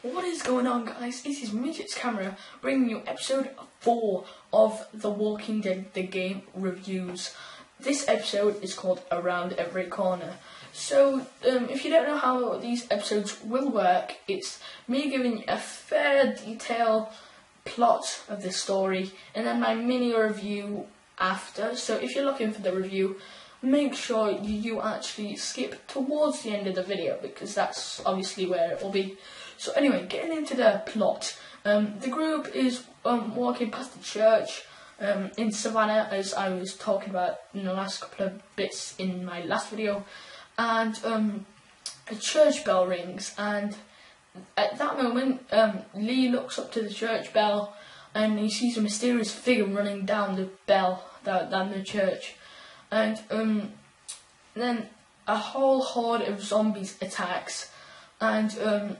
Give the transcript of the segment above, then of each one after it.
What is going on, guys? This is Midget's Camera bringing you episode 4 of The Walking Dead The Game Reviews. This episode is called Around Every Corner. So, if you don't know how these episodes will work, it's me giving you a fair detailed plot of the story and then my mini review after. So if you're looking for the review, make sure you actually skip towards the end of the video because that's obviously where it will be. So anyway, getting into the plot, the group is walking past the church in Savannah, as I was talking about in the last couple of bits in my last video, and a church bell rings, and at that moment Lee looks up to the church bell and he sees a mysterious figure running down the bell, down the church, and then a whole horde of zombies attacks, and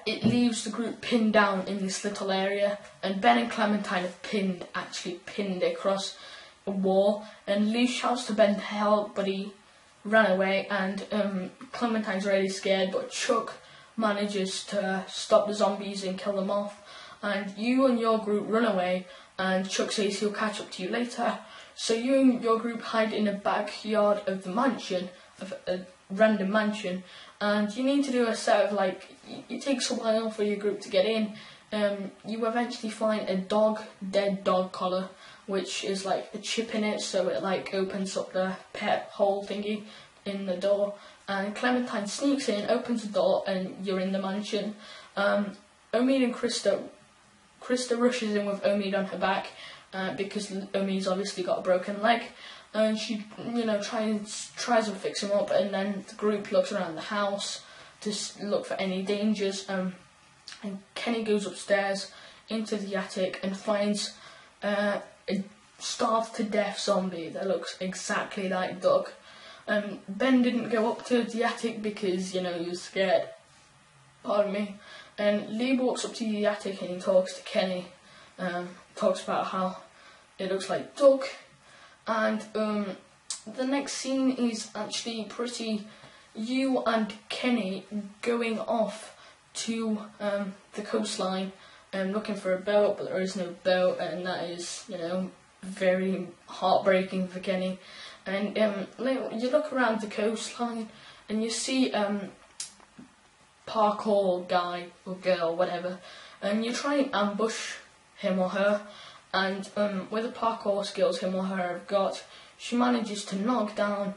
it leaves the group pinned down in this little area, and Ben and Clementine have actually pinned across a wall, and Lee shouts to Ben to help, but he ran away, and Clementine's really scared, but Chuck manages to stop the zombies and kill them off, and you and your group run away, and Chuck says he'll catch up to you later. So you and your group hide in the backyard of the mansion, of a random mansion, and you need to do a set of, like, it takes a while for your group to get in. You eventually find a dead dog collar, which is like a chip in it, so it like opens up the pet hole thingy in the door, and Clementine sneaks in, opens the door, and you're in the mansion. Omid and Krista rushes in with Omid on her back, because Omid's obviously got a broken leg, and she, tries to fix him up, and then the group looks around the house to look for any dangers, and Kenny goes upstairs into the attic and finds a starved to death zombie that looks exactly like Doug. Ben didn't go up to the attic because, he was scared. Pardon me. And Lee walks up to the attic and he talks to Kenny, talks about how it looks like Doug, and the next scene is actually pretty you and Kenny going off to the coastline and looking for a boat, but there is no boat, and that is, very heartbreaking for Kenny. And you look around the coastline and you see parkour guy or girl, whatever, and you try and ambush him or her, and with the parkour skills him or her have got, she manages to knock down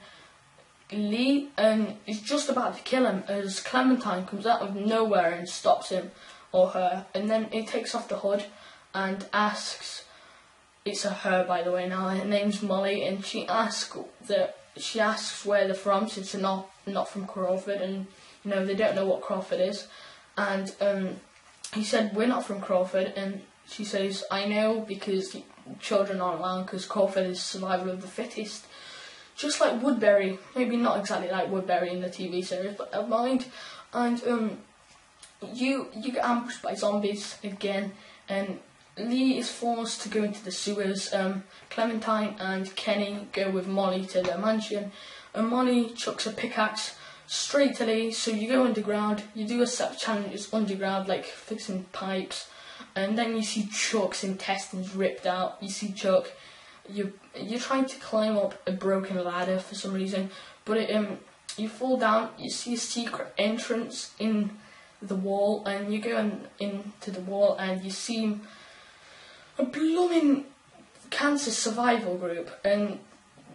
Lee and is just about to kill him as Clementine comes out of nowhere and stops him or her, and then he takes off the hood and asks, it's a her by the way now, her name's Molly, and she asks where they're from, since they're not from Crawford, and they don't know what Crawford is, and he said, we're not from Crawford, and she says, I know, because children aren't allowed, because Crawford is survival of the fittest, just like Woodbury, maybe not exactly like Woodbury in the TV series, but never mind. And you get ambushed by zombies again, and Lee is forced to go into the sewers. Clementine and Kenny go with Molly to their mansion, and Molly chucks a pickaxe straight to Lee, so you go underground, you do a set of challenges underground, like fixing pipes, and then you see Chuck's intestines ripped out. You see Chuck, you're trying to climb up a broken ladder for some reason, but you fall down, you see a secret entrance in the wall, and you go into the wall and you see a blooming cancer survival group, and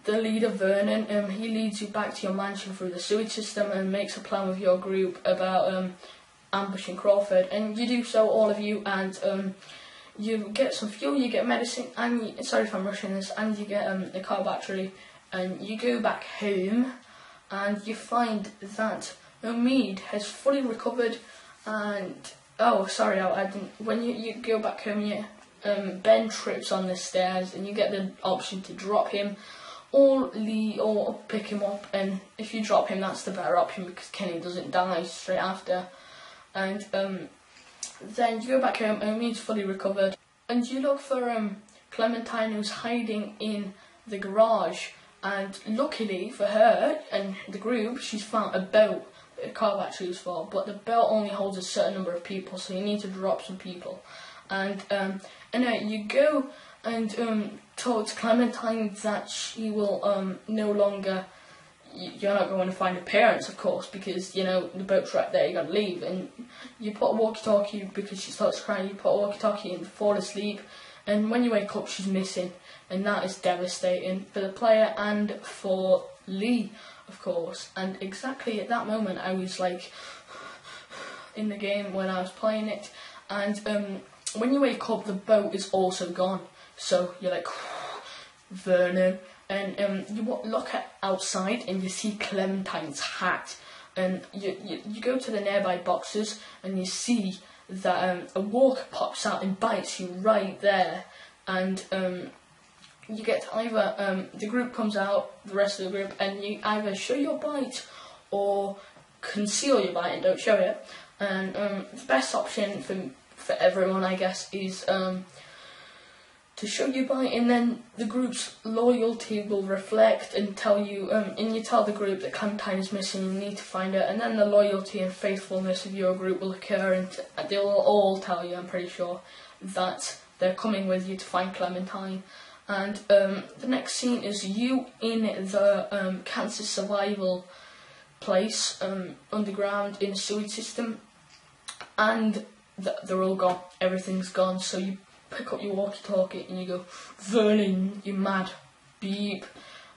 the leader, Vernon, he leads you back to your mansion through the sewage system and makes a plan with your group about ambushing Crawford, and you do so, all of you, and you get some fuel, you get medicine, and sorry if I'm rushing this, and you get a car battery, and you go back home, and you find that Omid has fully recovered, and I didn't. When you go back home, Ben trips on the stairs, and you get the option to drop him, or pick him up, and if you drop him, that's the better option because Kenny doesn't die straight after. And then you go back home, Omid's fully recovered, and you look for Clementine, who's hiding in the garage, and luckily for her and the group, she's found a boat car battery is for, but the belt only holds a certain number of people, so you need to drop some people. And you go and talk to Clementine that she will no longer. You're not going to find her parents, of course, because you know the boat's right there. You got to leave, and you put a walkie-talkie because she starts crying. You put a walkie-talkie and fall asleep, and when you wake up, she's missing, and that is devastating for the player and for Lee, of course. And exactly at that moment, I was like in the game when I was playing it, and when you wake up, the boat is also gone. So you're like, Vernon. And you look outside and you see Clementine's hat, and you go to the nearby boxes and you see that a walker pops out and bites you right there, and you get to either the group comes out, the rest of the group, and you either show your bite or conceal your bite and don't show it. And the best option for everyone, I guess, is to show your bite, and then the group's loyalty will reflect and tell you, and you tell the group that Clementine is missing, you need to find her, and then the loyalty and faithfulness of your group will occur, and they will all tell you, I'm pretty sure, that they're coming with you to find Clementine. And the next scene is you in the cancer survival place, underground in a sewage system, and they're all gone, everything's gone, so you pick up your walkie-talkie and you go, Vernon, you mad, beep.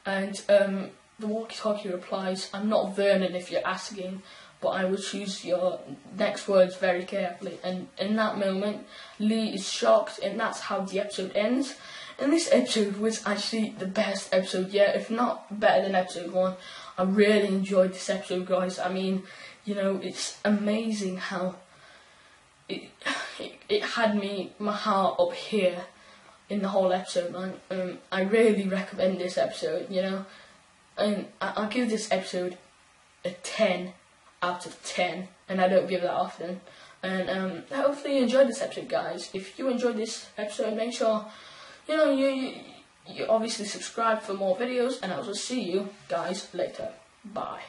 And the walkie-talkie replies, I'm not Vernon if you're asking, but I will choose your next words very carefully. And in that moment, Lee is shocked, and that's how the episode ends. And this episode was actually the best episode yet, if not better than episode 1. I really enjoyed this episode, guys. I mean, you know, it's amazing how it had my heart up here in the whole episode, man. I really recommend this episode, you know, and I'll give this episode a 10 out of 10, and I don't give that often. And hopefully you enjoyed this episode, guys. If you enjoyed this episode, make sure, you know, you obviously subscribe for more videos, and I will see you guys later. Bye.